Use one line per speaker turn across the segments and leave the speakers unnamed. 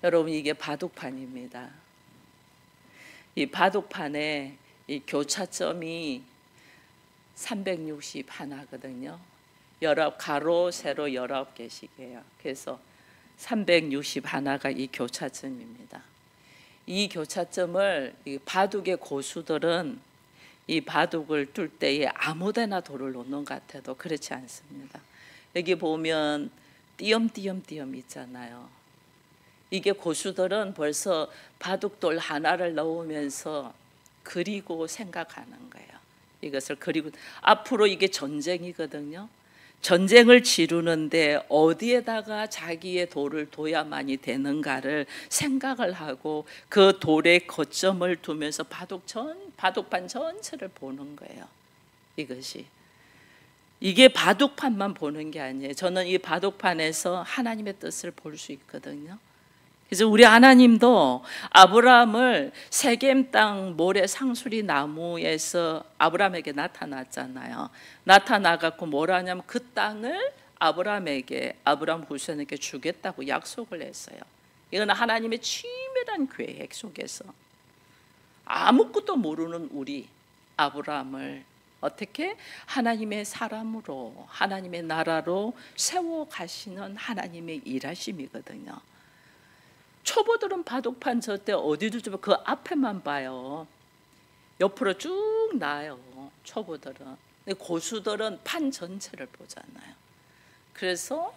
여러분, 이게 바둑판입니다. 이 바둑판에 이 교차점이 361하거든요. 가로 세로 19개씩이에요. 그래서 361가 이 교차점입니다. 이 교차점을 이 바둑의 고수들은 이 바둑을 둘 때에 아무데나 돌을 놓는 것 같아도 그렇지 않습니다. 여기 보면 띄엄띄엄 있잖아요. 이게 고수들은 벌써 바둑돌 하나를 넣으면서 그리고 생각하는 거예요. 이것을 그리고 앞으로 이게 전쟁이거든요. 전쟁을 치르는데 어디에다가 자기의 돌을 둬야만이 되는가를 생각을 하고 그 돌의 거점을 두면서 바둑판 전체를 보는 거예요. 이게 바둑판만 보는 게 아니에요. 저는 이 바둑판에서 하나님의 뜻을 볼 수 있거든요. 그래서 우리 하나님도 아브라함을 세겜 땅 모래 상수리 나무에서 아브라함에게 나타났잖아요. 나타나갖고 뭐라 하냐면 그 땅을 아브라함 후손에게 주겠다고 약속을 했어요. 이건 하나님의 치밀한 계획 속에서 아무것도 모르는 우리 아브라함을 어떻게 하나님의 사람으로 하나님의 나라로 세워 가시는 하나님의 일하심이거든요. 초보들은 바둑판 저 때 어디도 좀 그 앞에만 봐요. 옆으로 쭉 나요. 초보들은. 근데 고수들은 판 전체를 보잖아요. 그래서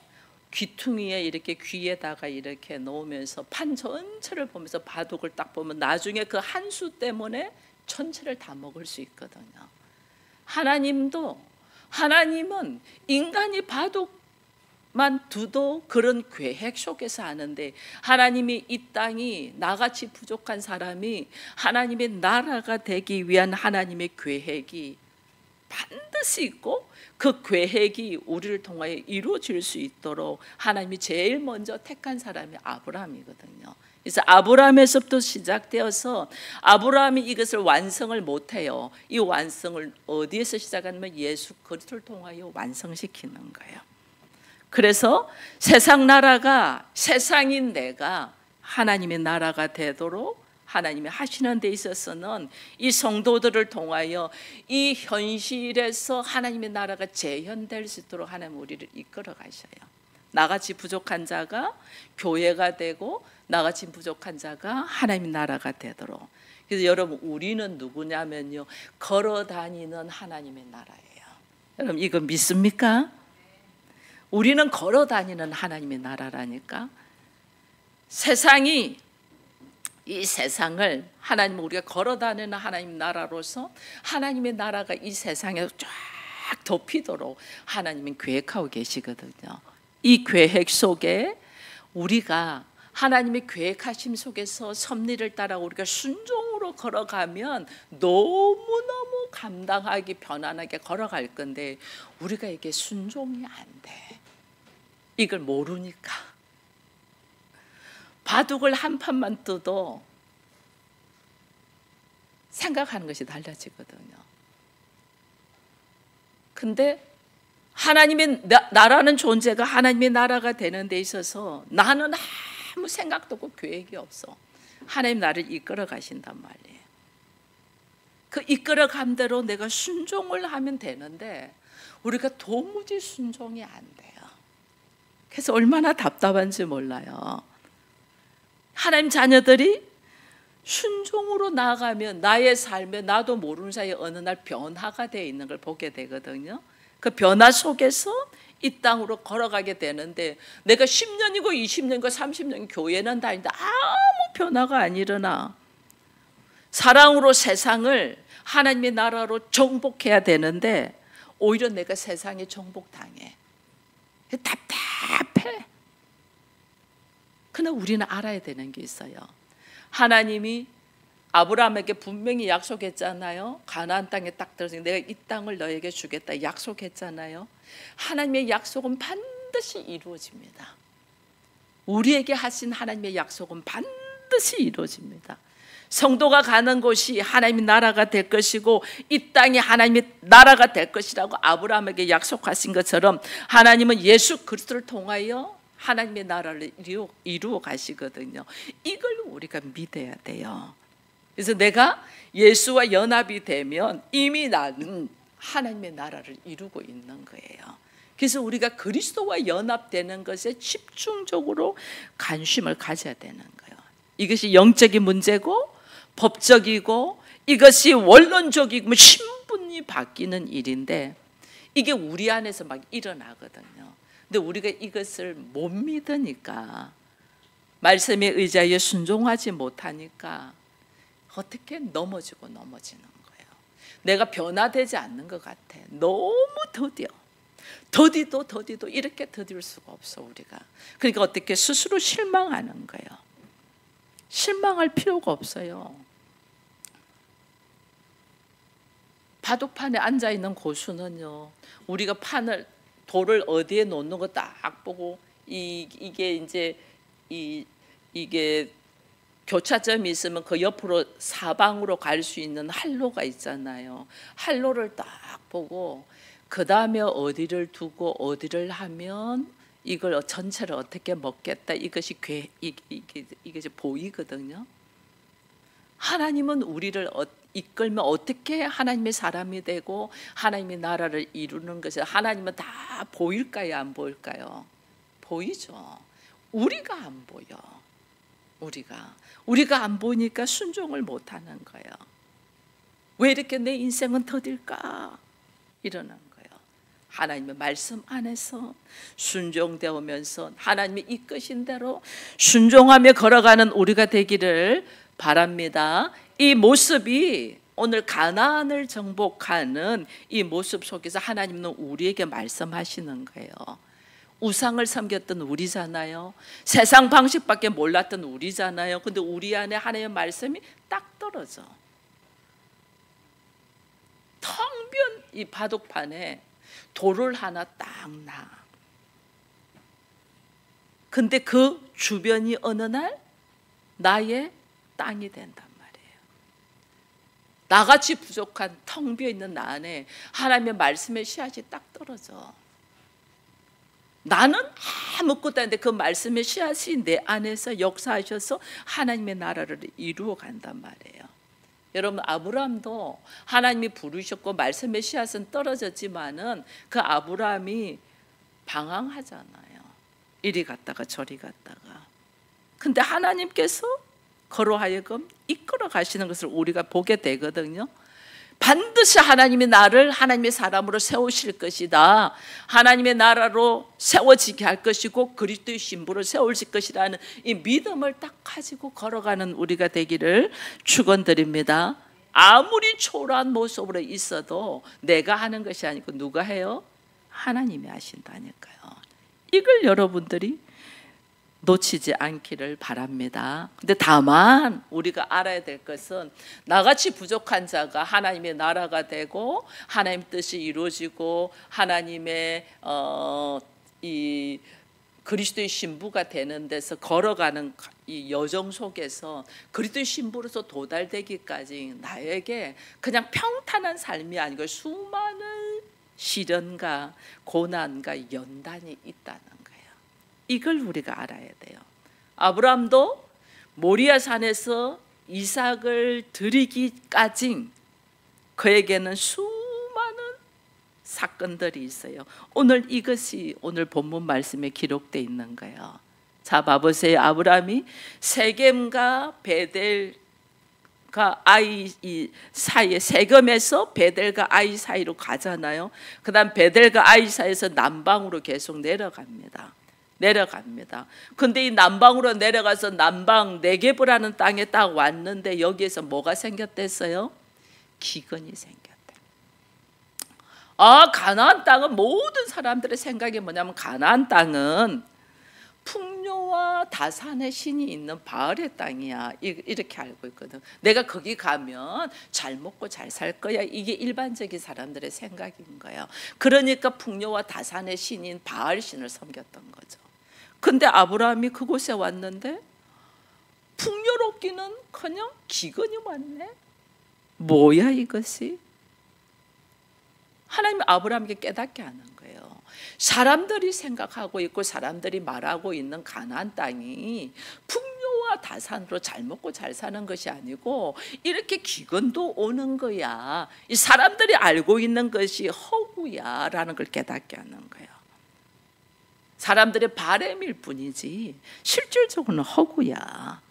귀퉁이에 이렇게 귀에다가 이렇게 놓으면서 판 전체를 보면서 바둑을 딱 보면 나중에 그 한 수 때문에 전체를 다 먹을 수 있거든요. 하나님은 인간이 바둑만 두도 그런 계획 속에서 하는데 하나님이 이 땅이 나같이 부족한 사람이 하나님의 나라가 되기 위한 하나님의 계획이 반드시 있고 그 계획이 우리를 통하여 이루어질 수 있도록 하나님이 제일 먼저 택한 사람이 아브라함이거든요. 그래서 아브라함에서부터 시작되어서 아브라함이 이것을 완성을 못해요. 이 완성을 어디에서 시작하냐면 예수 그리스도를 통하여 완성시키는 거예요. 그래서 세상 나라가 세상인 내가 하나님의 나라가 되도록 하나님이 하시는 데 있어서는 이 성도들을 통하여 이 현실에서 하나님의 나라가 재현될 수 있도록 하나님 우리를 이끌어 가셔요. 나같이 부족한 자가 교회가 되고 나같이 부족한 자가 하나님의 나라가 되도록. 그래서 여러분 우리는 누구냐면요, 걸어 다니는 하나님의 나라예요. 여러분 이거 믿습니까? 우리는 걸어 다니는 하나님의 나라라니까. 이 세상을 하나님 우리가 걸어 다니는 하나님 나라로서 하나님의 나라가 이 세상에 쫙 덮이도록 하나님은 계획하고 계시거든요. 이 계획 속에 우리가 하나님의 계획하심 속에서 섭리를 따라 우리가 순종으로 걸어가면 너무너무 감당하기 편안하게 걸어갈 건데 우리가 이게 순종이 안 돼. 이걸 모르니까 바둑을 한 판만 떠도 생각하는 것이 달라지거든요. 근데 하나님의 나라는 존재가 하나님의 나라가 되는 데 있어서 나는 아무 생각도 없고 계획이 없어. 하나님 나를 이끌어 가신단 말이에요. 그 이끌어 간 대로 내가 순종을 하면 되는데 우리가 도무지 순종이 안 돼요. 그래서 얼마나 답답한지 몰라요. 하나님 자녀들이 순종으로 나아가면 나의 삶에 나도 모르는 사이에 어느 날 변화가 되어 있는 걸 보게 되거든요. 그 변화 속에서 이 땅으로 걸어가게 되는데 내가 10년이고 20년이고 30년 교회는 다니는데 아무 변화가 안 일어나. 사랑으로 세상을 하나님의 나라로 정복해야 되는데 오히려 내가 세상에 정복당해. 답답해. 그러나 우리는 알아야 되는 게 있어요. 하나님이 아브라함에게 분명히 약속했잖아요. 가나안 땅에 딱 들어서 내가 이 땅을 너에게 주겠다 약속했잖아요. 하나님의 약속은 반드시 이루어집니다. 우리에게 하신 하나님의 약속은 반드시 이루어집니다. 성도가 가는 곳이 하나님의 나라가 될 것이고 이 땅이 하나님의 나라가 될 것이라고 아브라함에게 약속하신 것처럼 하나님은 예수 그리스도를 통하여 하나님의 나라를 이루어 가시거든요. 이걸 우리가 믿어야 돼요. 그래서 내가 예수와 연합이 되면 이미 나는 하나님의 나라를 이루고 있는 거예요. 그래서 우리가 그리스도와 연합되는 것에 집중적으로 관심을 가져야 되는 거예요. 이것이 영적인 문제고 법적이고 이것이 원론적이고 신분이 바뀌는 일인데 이게 우리 안에서 막 일어나거든요. 근데 우리가 이것을 못 믿으니까 말씀에 의지하여 순종하지 못하니까 어떻게 넘어지는 거예요. 내가 변화되지 않는 것 같아. 너무 더디도 이렇게 더딜 수가 없어 우리가. 그러니까 어떻게 스스로 실망하는 거예요. 실망할 필요가 없어요. 바둑판에 앉아있는 고수는요, 우리가 돌을 어디에 놓는 거 딱 보고 이게 이제 이게 교차점이 있으면 그 옆으로 사방으로 갈 수 있는 활로가 있잖아요. 활로를 딱 보고 그 다음에 어디를 두고 어디를 하면 이걸 전체를 어떻게 먹겠다, 이것이 이게 보이거든요. 하나님은 우리를 이끌면 어떻게 하나님의 사람이 되고 하나님의 나라를 이루는 것이, 하나님은 다 보일까요, 안 보일까요? 보이죠. 우리가 안 보여. 우리가 안 보니까 순종을 못하는 거예요. 왜 이렇게 내 인생은 더딜까? 이러는 거예요. 하나님의 말씀 안에서 순종되면서 하나님이 이끄신 대로 순종하며 걸어가는 우리가 되기를 바랍니다. 이 모습이 오늘 가나안을 정복하는 이 모습 속에서 하나님은 우리에게 말씀하시는 거예요. 우상을 섬겼던 우리잖아요. 세상 방식밖에 몰랐던 우리잖아요. 근데 우리 안에 하나님의 말씀이 딱 떨어져. 텅 빈 이 바둑판에 돌을 하나 딱 놔. 근데 그 주변이 어느 날 나의 땅이 된단 말이에요. 나같이 부족한 텅 비어있는 나 안에 하나님의 말씀의 씨앗이 딱 떨어져. 나는 아무것도 아닌데 그 말씀의 씨앗이 내 안에서 역사하셔서 하나님의 나라를 이루어 간단 말이에요. 여러분, 아브라함도 하나님이 부르셨고 말씀의 씨앗은 떨어졌지만은 그 아브라함이 방황하잖아요. 이리 갔다가 저리 갔다가. 근데 하나님께서 그로 하여금 이끌어 가시는 것을 우리가 보게 되거든요. 반드시 하나님이 나를 하나님의 사람으로 세우실 것이다. 하나님의 나라로 세워지게 할 것이고 그리스도의 신부로 세우실 것이라는 이 믿음을 딱 가지고 걸어가는 우리가 되기를 축원드립니다. 아무리 초라한 모습으로 있어도 내가 하는 것이 아니고 누가 해요? 하나님이 하신다니까요. 이걸 여러분들이 놓치지 않기를 바랍니다. 근데 다만 우리가 알아야 될 것은 나같이 부족한 자가 하나님의 나라가 되고 하나님 뜻이 이루어지고 하나님의 이 그리스도의 신부가 되는 데서 걸어가는 이 여정 속에서 그리스도의 신부로서 도달되기까지 나에게 그냥 평탄한 삶이 아니고 수많은 시련과 고난과 연단이 있다는 거예요. 이걸 우리가 알아야 돼요. 아브라함도 모리아 산에서 이삭을 드리기까지 그에게는 수많은 사건들이 있어요. 오늘 이것이 오늘 본문 말씀에 기록되어 있는 거예요. 자, 봐보세요. 아브라함이 세겜과 베델과 아이 사이에, 세겜에서 베델과 아이 사이로 가잖아요. 그 다음 베델과 아이 사이에서 남방으로 계속 내려갑니다. 근데 이 남방으로 내려가서 남방 네게브라는 땅에 딱 왔는데 여기에서 뭐가 생겼댔어요? 기근이 생겼대. 가나안 땅은 모든 사람들의 생각이 뭐냐면 가나안 땅은 풍요와 다산의 신이 있는 바알의 땅이야, 이렇게 알고 있거든. 내가 거기 가면 잘 먹고 잘 살 거야, 이게 일반적인 사람들의 생각인 거야. 그러니까 풍요와 다산의 신인 바알 신을 섬겼던 거죠. 근데 아브라함이 그곳에 왔는데 풍요롭기는커녕 기근이 왔네. 뭐야 이것이? 하나님이 아브라함에게 깨닫게 하는 거예요. 사람들이 생각하고 있고 사람들이 말하고 있는 가나안 땅이 풍요와 다산으로 잘 먹고 잘 사는 것이 아니고 이렇게 기근도 오는 거야. 이 사람들이 알고 있는 것이 허구야 라는 걸 깨닫게 하는 거예요. 사람들의 바램일 뿐이지 실질적으로는 허구야.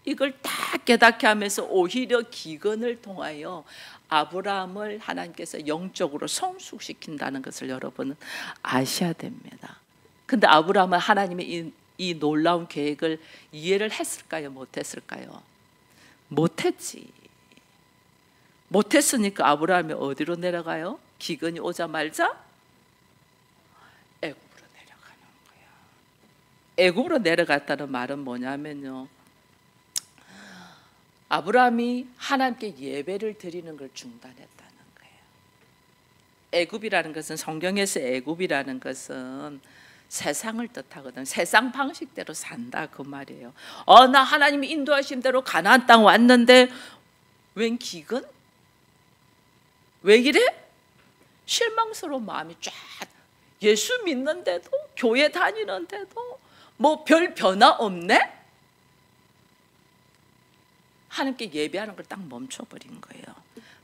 이걸 다 깨닫게 하면서 오히려 기근을 통하여 아브라함을 하나님께서 영적으로 성숙시킨다는 것을 여러분은 아셔야 됩니다. 근데 아브라함은 하나님의 이 놀라운 계획을 이해를 했을까요? 못했을까요? 못했지. 못했으니까 아브라함이 어디로 내려가요? 기근이 오자마자 애굽으로 내려가는 거야. 애굽으로 내려갔다는 말은 뭐냐면요, 아브라함이 하나님께 예배를 드리는 걸 중단했다는 거예요. 애굽이라는 것은, 성경에서 애굽이라는 것은 세상을 뜻하거든. 세상 방식대로 산다 그 말이에요. 나 하나님이 인도하신 대로 가나안 땅 왔는데 웬 기근? 왜 이래? 실망스러운 마음이 쫙. 예수 믿는데도, 교회 다니는데도 뭐 별 변화 없네? 하나님께 예배하는 걸 딱 멈춰버린 거예요.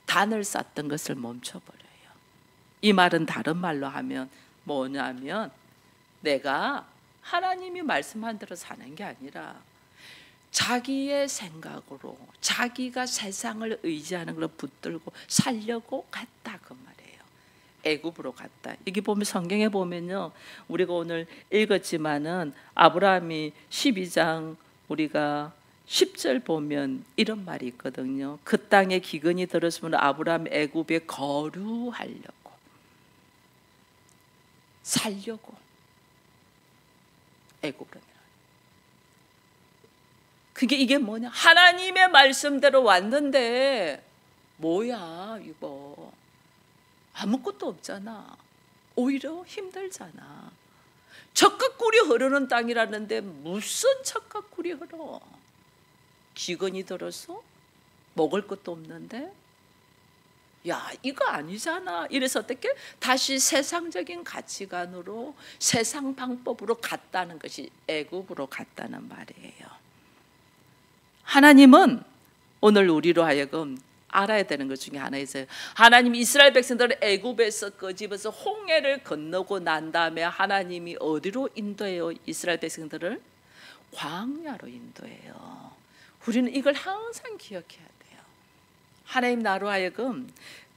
단을 쌓던 것을 멈춰버려요. 이 말은 다른 말로 하면 뭐냐면, 내가 하나님이 말씀한 대로 사는 게 아니라 자기의 생각으로 자기가 세상을 의지하는 걸 붙들고 살려고 갔다 그 말이에요. 애굽으로 갔다. 여기 보면, 성경에 보면요, 우리가 오늘 읽었지만은 아브라함이 12장 우리가 10절 보면 이런 말이 있거든요. 그 땅에 기근이 들었으면 아브라함 애굽에 거류하려고, 살려고 애굽으로 내려. 그게 이게 뭐냐? 하나님의 말씀대로 왔는데 뭐야 이거, 아무것도 없잖아. 오히려 힘들잖아. 젖과 꿀이 흐르는 땅이라는데 무슨 젖과 꿀이 흐러? 기근이 들어서 먹을 것도 없는데, 야 이거 아니잖아. 이래서 어떻게 다시 세상적인 가치관으로, 세상 방법으로 갔다는 것이 애굽으로 갔다는 말이에요. 하나님은 오늘 우리로 하여금 알아야 되는 것 중에 하나 있어요. 하나님이 이스라엘 백성들을 애굽에서 끄집어서 홍해를 건너고 난 다음에 하나님이 어디로 인도해요? 이스라엘 백성들을 광야로 인도해요. 우리는 이걸 항상 기억해야 돼요. 하나님 나로 하여금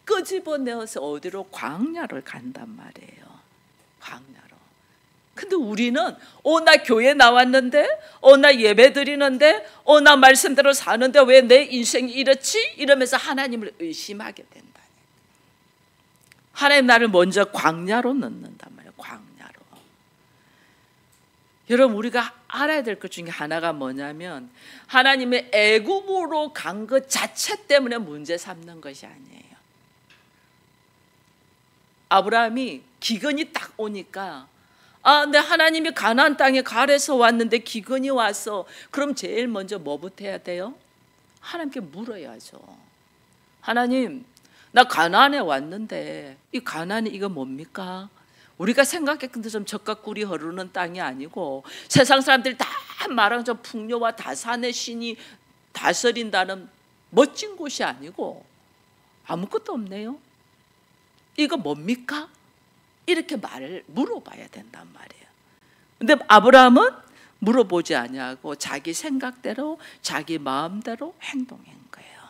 끄집어내어서 어디로? 광야를 간단 말이에요. 광야로. 근데 우리는 나 교회 나왔는데, 나 예배 드리는데, 나 말씀대로 사는데 왜 내 인생이 이렇지? 이러면서 하나님을 의심하게 된다. 하나님 나를 먼저 광야로 넣는단 말이에요. 광야로. 여러분, 우리가 알아야 될 것 중에 하나가 뭐냐면, 하나님의 애굽으로 간 것 자체 때문에 문제 삼는 것이 아니에요. 아브라함이 기근이 딱 오니까, 근데 하나님이 가나안 땅에 가래서 왔는데 기근이 왔어. 그럼 제일 먼저 뭐부터 해야 돼요? 하나님께 물어야죠. 하나님, 나 가나안에 왔는데 이 가나안이 이거 뭡니까? 우리가 생각했던 좀 젖과 꿀이 흐르는 땅이 아니고, 세상 사람들이 다 말하는 좀 풍요와 다산의 신이 다스린다는 멋진 곳이 아니고 아무것도 없네요. 이거 뭡니까? 이렇게 말을 물어봐야 된단 말이에요. 근데 아브라함은 물어보지 아니하고 자기 생각대로 자기 마음대로 행동한 거예요.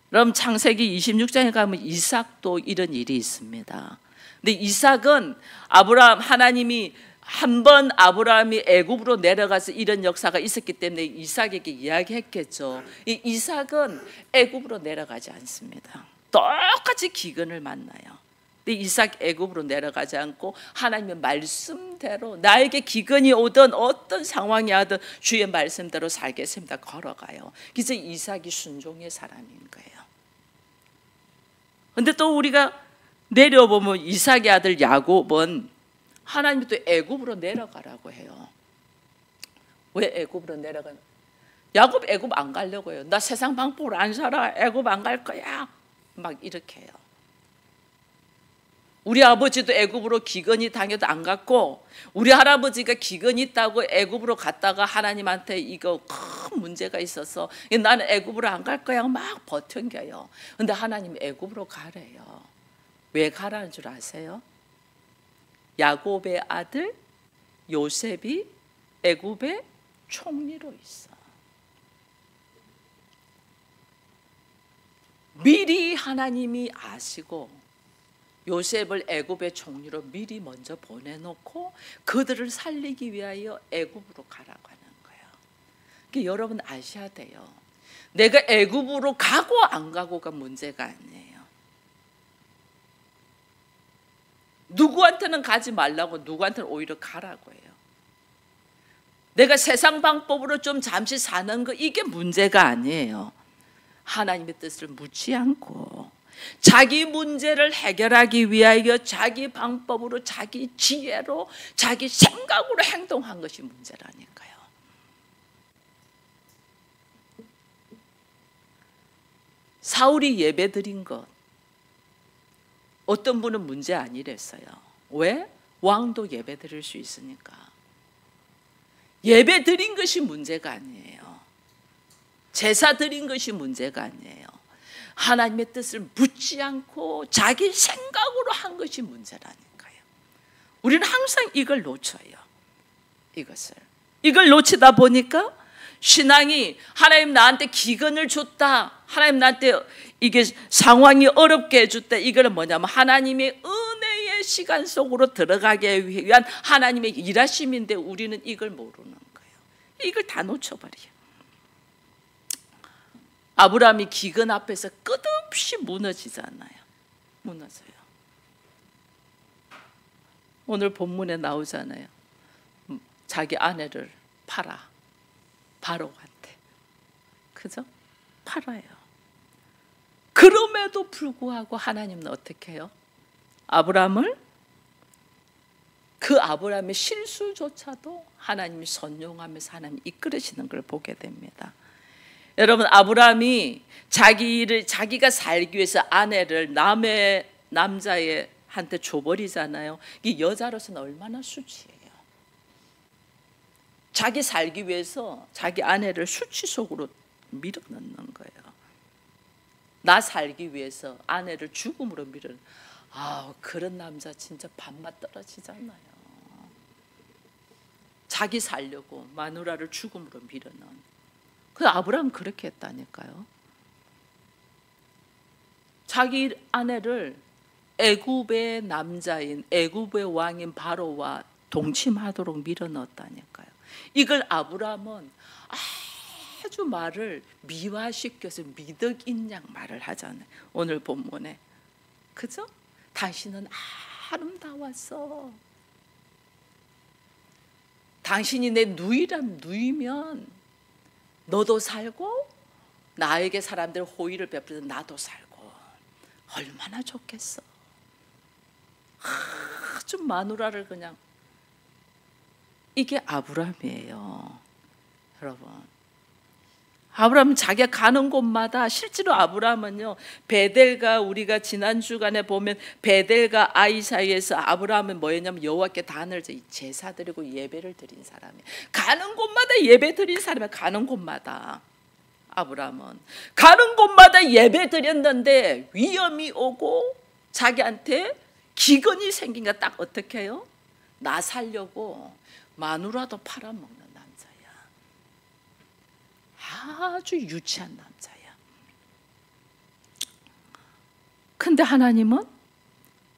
그럼 창세기 26장에 가면 이삭도 이런 일이 있습니다. 근데 이삭은 하나님이 한번 아브라함이 애굽으로 내려가서 이런 역사가 있었기 때문에 이삭에게 이야기했겠죠. 이 이삭은 애굽으로 내려가지 않습니다. 똑같이 기근을 만나요. 근데 이삭 애굽으로 내려가지 않고 하나님의 말씀대로, 나에게 기근이 오든 어떤 상황이 하든 주의 말씀대로 살겠습니다 걸어가요. 그래서 이삭이 순종의 사람인 거예요. 근데 또 우리가 내려보면 이삭의 아들 야곱은 하나님이 또 애굽으로 내려가라고 해요. 왜 애굽으로 내려가냐? 야곱 애굽 안 가려고 해요. 나 세상 방법으로 안 살아. 애굽 안 갈 거야. 막 이렇게 해요. 우리 아버지도 애굽으로 기근이 당해도 안 갔고, 우리 할아버지가 기근이 있다고 애굽으로 갔다가 하나님한테 이거 큰 문제가 있어서 나는 애굽으로 안 갈 거야 막 버텨겨요. 근데 하나님 애굽으로 가래요. 왜 가라는 줄 아세요? 야곱의 아들 요셉이 애굽의 총리로 있어. 미리 하나님이 아시고 요셉을 애굽의 총리로 미리 먼저 보내놓고 그들을 살리기 위하여 애굽으로 가라고 하는 거예요. 그러니까 여러분 아셔야 돼요. 내가 애굽으로 가고 안 가고가 문제가 아니에요. 누구한테는 가지 말라고, 누구한테는 오히려 가라고 해요. 내가 세상 방법으로 좀 잠시 사는 거, 이게 문제가 아니에요. 하나님의 뜻을 묻지 않고 자기 문제를 해결하기 위하여 자기 방법으로, 자기 지혜로, 자기 생각으로 행동한 것이 문제라니까요. 사울이 예배드린 것, 어떤 분은 문제 아니랬어요. 왜? 왕도 예배드릴 수 있으니까. 예배드린 것이 문제가 아니에요. 제사 드린 것이 문제가 아니에요. 하나님의 뜻을 묻지 않고 자기 생각으로 한 것이 문제라니까요. 우리는 항상 이걸 놓쳐요. 이걸 놓치다 보니까 신앙이, 하나님 나한테 기근을 줬다, 하나님 나한테 이게 상황이 어렵게 해줬다, 이거는 뭐냐면 하나님의 은혜의 시간 속으로 들어가기 위한 하나님의 일하심인데 우리는 이걸 모르는 거예요. 이걸 다 놓쳐버려요. 아브라함이 기근 앞에서 끝없이 무너지잖아요. 무너져요. 오늘 본문에 나오잖아요. 자기 아내를 팔아, 바로한테. 그죠? 팔아요. 그럼에도 불구하고 하나님은 어떻게 해요? 아브라함을, 그 아브라함의 실수조차도 하나님이 선용하면서 하나님 이끌으시는 걸 보게 됩니다. 여러분, 아브라함이 자기가 살기 위해서 아내를 남의 남자한테 줘버리잖아요. 이 여자로서는 얼마나 수치해요. 자기 살기 위해서 자기 아내를 수치 속으로 밀어넣는 거예요. 나 살기 위해서 아내를 죽음으로 밀어넣는. 그런 남자 진짜 밥맛 떨어지잖아요. 자기 살려고 마누라를 죽음으로 밀어넣는. 그 아브라함은 그렇게 했다니까요. 자기 아내를 애굽의 남자인, 애굽의 왕인 바로와 동침하도록 밀어넣었다니까요. 이걸 아브라함은 아주 말을 미화시켜서 미덕인양 말을 하잖아요. 오늘 본문에. 그죠? 당신은 아름다웠어. 당신이 내 누이면 너도 살고 나에게 사람들 호의를 베풀어서 나도 살고 얼마나 좋겠어. 아주 마누라를 그냥. 이게 아브라함이에요. 여러분, 아브라함은 자기가 가는 곳마다, 실제로 아브라함은요, 베델과, 우리가 지난 주간에 보면 베델과 아이 사이에서 아브라함은 뭐였냐면 여호와께 단을 제사 드리고 예배를 드린 사람이에요. 가는 곳마다 예배 드린 사람이에요. 가는 곳마다. 아브라함은 가는 곳마다 예배 드렸는데 위험이 오고 자기한테 기근이 생긴 거 딱 어떻게 해요? 나 살려고 마누라도 팔아먹는 아주 유치한 남자야. 근데 하나님은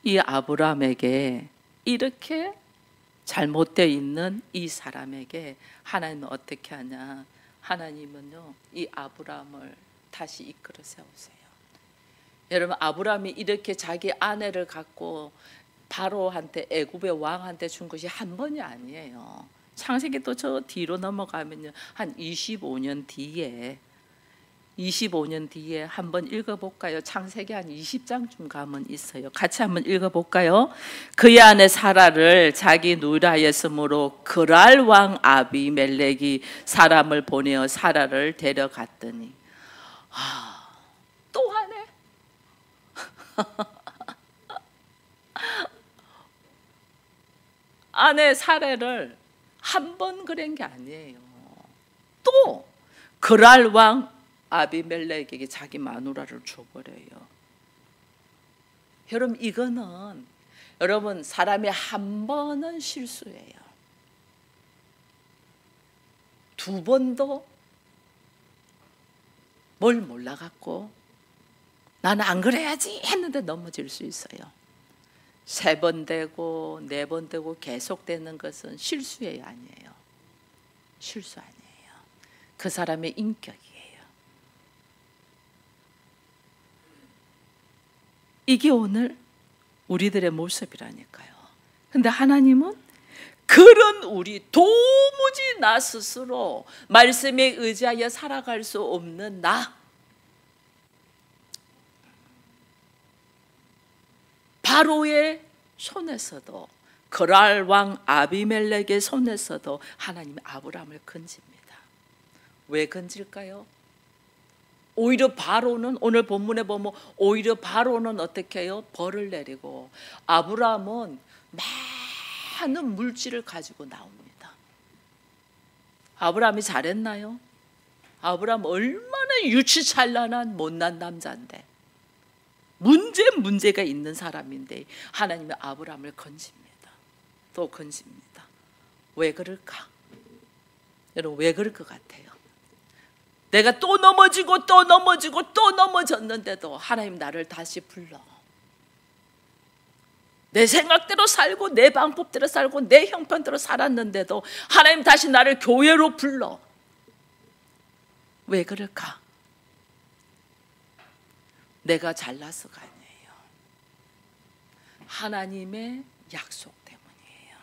이 아브라함에게, 이렇게 잘못되어 있는 이 사람에게 하나님은 어떻게 하냐? 하나님은요, 이 아브라함을 다시 이끌어 세우세요. 여러분, 아브라함이 이렇게 자기 아내를 갖고 바로한테, 애굽의 왕한테 준 것이 한 번이 아니에요. 창세기 또 저 뒤로 넘어가면요, 한 25년 뒤에 한번 읽어볼까요? 창세기 한 20장쯤 가면 있어요. 같이 한번 읽어볼까요? 그의 아내 사라를 자기 누이라였으므로 그랄 왕 아비멜렉이 사람을 보내어 사라를 데려갔더니. 또 하네. 아내 사례를 한 번 그런 게 아니에요. 또 그랄 왕 아비멜렉에게 자기 마누라를 줘버려요. 여러분, 이거는 여러분 사람이 한 번은 실수예요. 두 번도 뭘 몰라갖고 나는 안 그래야지 했는데 넘어질 수 있어요. 세 번 되고 네 번 되고 계속되는 것은 실수예요, 아니에요? 실수 아니에요. 그 사람의 인격이에요. 이게 오늘 우리들의 모습이라니까요. 근데 하나님은 그런 우리 도무지 나 스스로 말씀에 의지하여 살아갈 수 없는 나, 바로의 손에서도 그랄 왕 아비멜렉의 손에서도 하나님이 아브라함을 건집니다. 왜 건질까요? 오히려 바로는, 오늘 본문에 보면 오히려 바로는 어떻게 해요? 벌을 내리고 아브라함은 많은 물질을 가지고 나옵니다. 아브라함이 잘했나요? 아브라함 얼마나 유치찬란한 못난 남자인데, 문제가 있는 사람인데 하나님이 아브라함을 건집니다. 또 건집니다. 왜 그럴까? 여러분, 왜 그럴 것 같아요? 내가 또 넘어지고 또 넘어지고 또 넘어졌는데도 하나님 나를 다시 불러. 내 생각대로 살고 내 방법대로 살고 내 형편대로 살았는데도 하나님 다시 나를 교회로 불러. 왜 그럴까? 내가 잘나서가 아니에요. 하나님의 약속 때문이에요.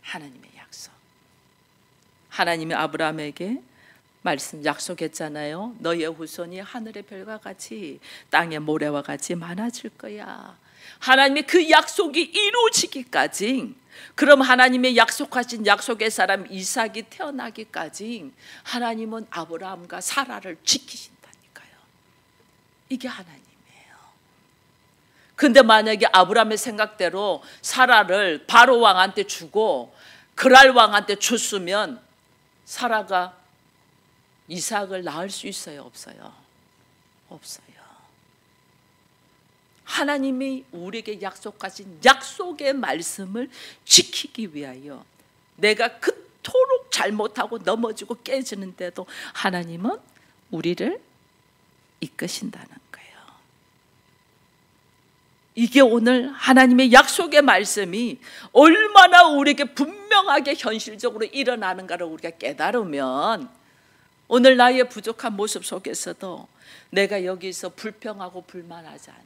하나님의 약속. 하나님이 아브라함에게 말씀 약속했잖아요. 너의 후손이 하늘의 별과 같이 땅의 모래와 같이 많아질 거야. 하나님의 그 약속이 이루어지기까지, 그럼 하나님의 약속하신 약속의 사람 이삭이 태어나기까지 하나님은 아브라함과 사라를 지키신다니까요. 이게 하나님이에요. 근데 만약에 아브라함의 생각대로 사라를 바로 왕한테 주고 그랄 왕한테 줬으면 사라가 이삭을 낳을 수 있어요, 없어요? 없어요. 하나님이 우리에게 약속하신 약속의 말씀을 지키기 위하여 내가 그토록 잘못하고 넘어지고 깨지는데도 하나님은 우리를 이끄신다는 거예요. 이게 오늘 하나님의 약속의 말씀이 얼마나 우리에게 분명하게 현실적으로 일어나는가를 우리가 깨달으면 오늘 나의 부족한 모습 속에서도 내가 여기서 불평하고 불만하지 않아요.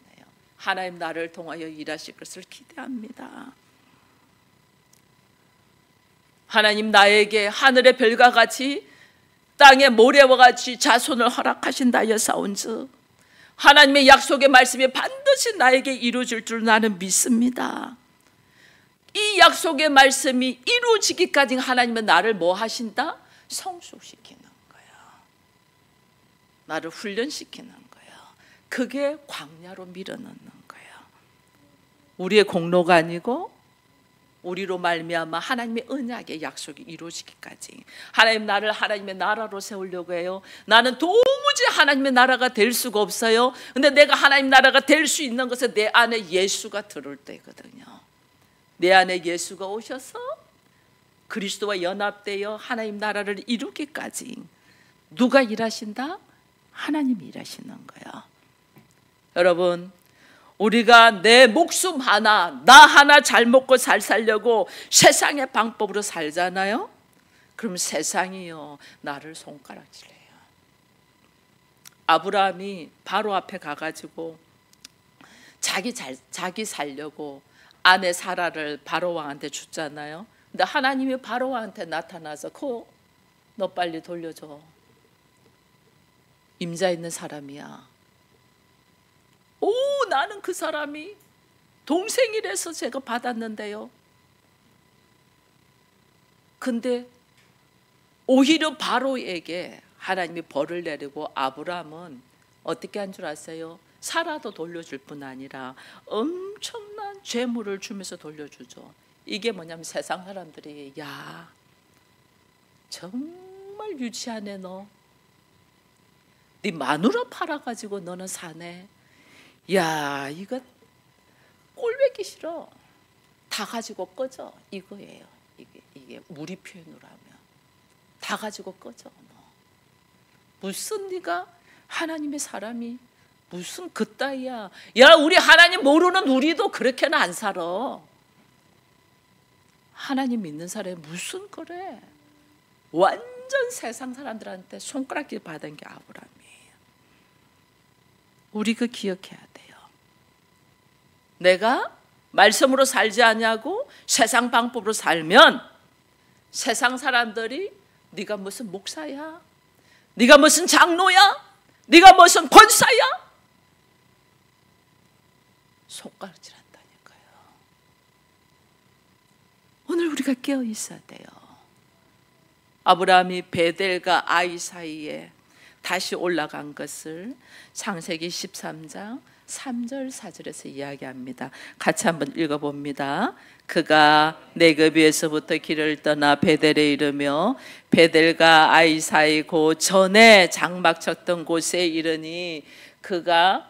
하나님 나를 통하여 일하실 것을 기대합니다. 하나님 나에게 하늘의 별과 같이 땅의 모래와 같이 자손을 허락하신다 하여 사온즉 하나님의 약속의 말씀이 반드시 나에게 이루어질 줄 나는 믿습니다. 이 약속의 말씀이 이루어지기까지 하나님은 나를 뭐 하신다? 성숙시키는 거예요. 나를 훈련시키는 거예요. 그게 광야로 밀어넣는 거예요. 우리의 공로가 아니고 우리로 말미암아 하나님의 언약의 약속이 이루어지기까지 하나님 나를 하나님의 나라로 세우려고 해요. 나는 도무지 하나님의 나라가 될 수가 없어요. 근데 내가 하나님 나라가 될 수 있는 것은 내 안에 예수가 들어올 때거든요. 내 안에 예수가 오셔서 그리스도와 연합되어 하나님 나라를 이루기까지 누가 일하신다? 하나님이 일하시는 거예요. 여러분, 우리가 내 목숨 하나, 나 하나 잘 먹고 잘 살려고 세상의 방법으로 살잖아요. 그럼 세상이요 나를 손가락질해요. 아브라함이 바로 앞에 가가지고 자기 살려고 아내 사라를 바로 왕한테 줬잖아요. 근데 하나님이 바로 왕한테 나타나서 너 빨리 돌려줘. 임자 있는 사람이야. 오, 나는 그 사람이 동생이라서 제가 받았는데요. 근데 오히려 바로에게 하나님이 벌을 내리고 아브라함은 어떻게 한 줄 아세요? 사라도 돌려줄 뿐 아니라 엄청난 재물을 주면서 돌려주죠. 이게 뭐냐면 세상 사람들이 야 정말 유치하네 너. 네 마누라 팔아가지고 너는 사네. 야 이거 꼴보기 싫어. 다 가지고 꺼져 이거예요. 이게 우리 표현으로 하면 다 가지고 꺼져. 너. 무슨 네가 하나님의 사람이 무슨 그따위야. 야 우리 하나님 모르는 우리도 그렇게는 안 살아. 하나님 믿는 사람이 무슨 그래. 완전 세상 사람들한테 손가락질 받은 게 아브라함이에요. 우리 그 기억해야 돼요. 내가 말씀으로 살지 않냐고 세상 방법으로 살면 세상 사람들이 네가 무슨 목사야? 네가 무슨 장로야? 네가 무슨 권사야? 손가락질 한다니까요. 오늘 우리가 깨어 있어야 돼요. 아브라함이 베델과 아이 사이에 다시 올라간 것을 창세기 13장 3절 4절에서 이야기합니다. 같이 한번 읽어봅니다. 그가 네겝에서부터 길을 떠나 베델에 이르며 베델과 아이 사이 그 전에 장막 쳤던 곳에 이르니 그가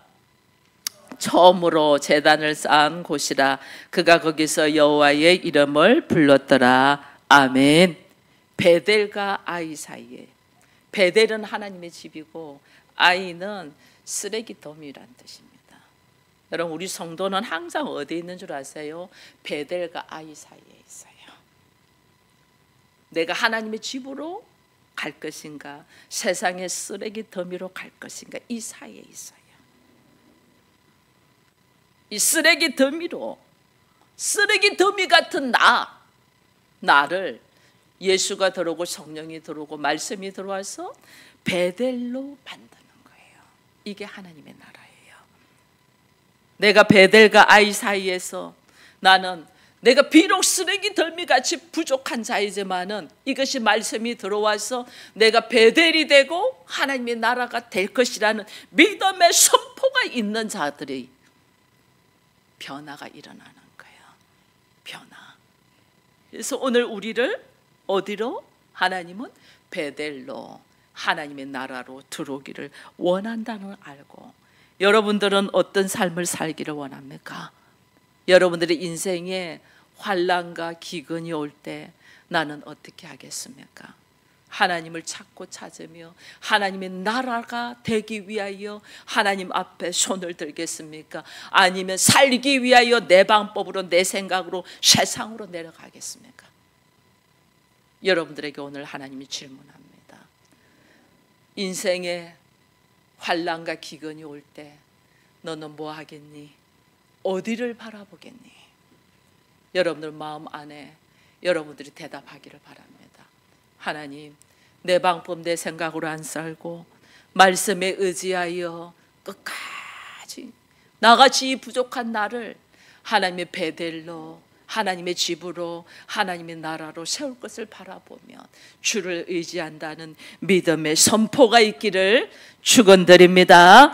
처음으로 제단을 쌓은 곳이라. 그가 거기서 여호와의 이름을 불렀더라. 아멘. 베델과 아이 사이에, 베델은 하나님의 집이고 아이는 쓰레기더미란 뜻입니다. 여러분 우리 성도는 항상 어디에 있는 줄 아세요? 베델과 아이 사이에 있어요. 내가 하나님의 집으로 갈 것인가 세상의 쓰레기 더미로 갈 것인가 이 사이에 있어요. 이 쓰레기 더미로, 쓰레기 더미 같은 나를 예수가 들어오고 성령이 들어오고 말씀이 들어와서 베델로 만드는 거예요. 이게 하나님의 나라예요. 내가 베델과 아이 사이에서 나는 내가 비록 쓰레기 덜미같이 부족한 자이지만은 이것이 말씀이 들어와서 내가 베델이 되고 하나님의 나라가 될 것이라는 믿음의 선포가 있는 자들이 변화가 일어나는 거예요. 변화. 그래서 오늘 우리를 어디로? 하나님은 베델로 하나님의 나라로 들어오기를 원한다는 걸 알고 여러분들은 어떤 삶을 살기를 원합니까? 여러분들의 인생에 환난과 기근이 올 때 나는 어떻게 하겠습니까? 하나님을 찾고 찾으며 하나님의 나라가 되기 위하여 하나님 앞에 손을 들겠습니까? 아니면 살기 위하여 내 방법으로 내 생각으로 세상으로 내려가겠습니까? 여러분들에게 오늘 하나님이 질문합니다. 인생에 환난과 기근이 올 때 너는 뭐 하겠니? 어디를 바라보겠니? 여러분들 마음 안에 여러분들이 대답하기를 바랍니다. 하나님, 내 방법 내 생각으로 안 살고 말씀에 의지하여 끝까지 나같이 이 부족한 나를 하나님의 베델로 하나님의 집으로 하나님의 나라로 세울 것을 바라보면 주를 의지한다는 믿음의 선포가 있기를 축원드립니다.